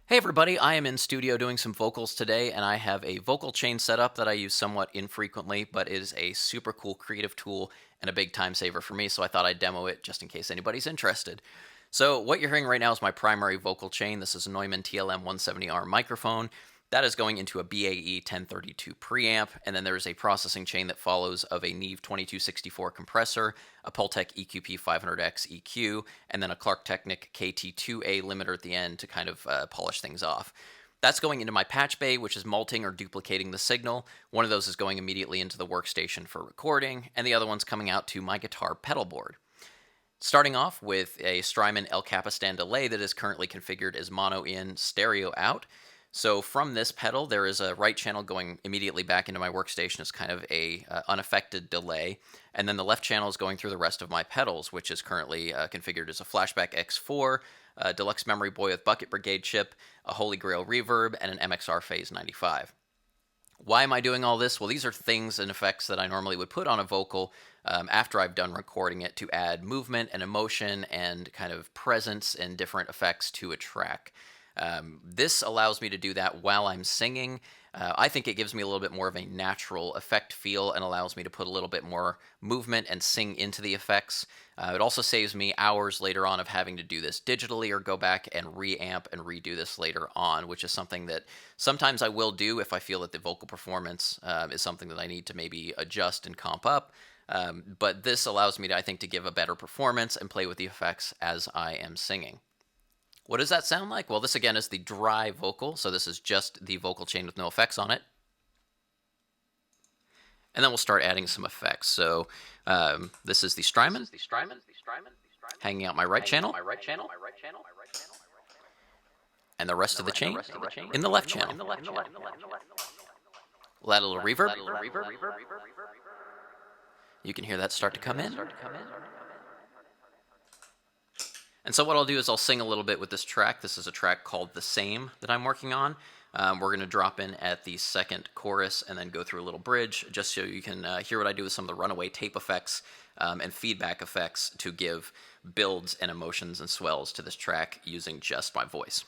Hey everybody, I am in studio doing some vocals today, and I have a vocal chain set up that I use somewhat infrequently, but it is a super cool creative tool and a big time saver for me, so I thought I'd demo it just in case anybody's interested. So what you're hearing right now is my primary vocal chain. This is a Neumann TLM170R microphone. That is going into a BAE 1032 preamp, and then there's a processing chain that follows of a Neve 2264 compressor, a Pultec EQP500X EQ, and then a Klark Teknik KT-2A limiter at the end to kind of polish things off. That's going into my patch bay, which is multing or duplicating the signal. One of those is going immediately into the workstation for recording, and the other one's coming out to my guitar pedal board. Starting off with a Strymon El Capistan delay that is currently configured as mono in, stereo out. So from this pedal, there is a right channel going immediately back into my workstation as kind of a unaffected delay, and then the left channel is going through the rest of my pedals, which is currently configured as a Flashback X4, a Deluxe Memory Boy with Bucket Brigade chip, a Holy Grail reverb, and an MXR Phase 95. Why am I doing all this? Well, these are things and effects that I normally would put on a vocal after I've done recording it to add movement and emotion and kind of presence and different effects to a track. This allows me to do that while I'm singing. I think it gives me a little bit more of a natural effect feel and allows me to put a little bit more movement and sing into the effects. It also saves me hours later on of having to do this digitally or go back and reamp and redo this later on, which is something that sometimes I will do if I feel that the vocal performance is something that I need to maybe adjust and comp up. But this allows me to, I think, to give a better performance and play with the effects as I am singing. What does that sound like? Well, this again is the dry vocal, so this is just the vocal chain with no effects on it. And then we'll start adding some effects. So this is the Strymon, hanging out my right channel, and the rest of the chain in the left channel. We'll add a little reverb. You can hear that start to come in. And so what I'll do is I'll sing a little bit with this track. This is a track called The Same that I'm working on. We're going to drop in at the second chorus and then go through a little bridge just so you can hear what I do with some of the runaway tape effects and feedback effects to give builds and emotions and swells to this track using just my voice.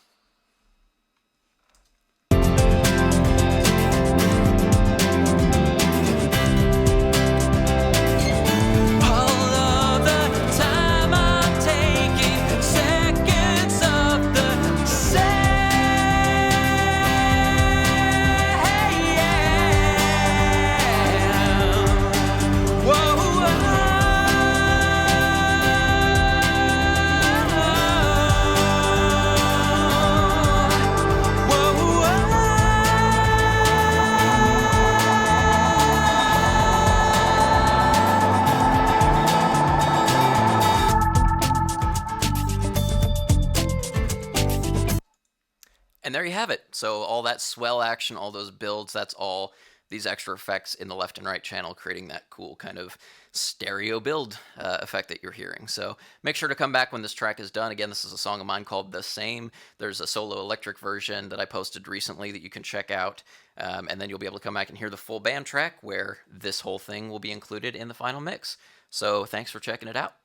And there you have it. So all that swell action, all those builds, that's all these extra effects in the left and right channel, creating that cool kind of stereo build effect that you're hearing. So make sure to come back when this track is done. Again, this is a song of mine called The Same. There's a solo electric version that I posted recently that you can check out. And then you'll be able to come back and hear the full band track where this whole thing will be included in the final mix. So thanks for checking it out.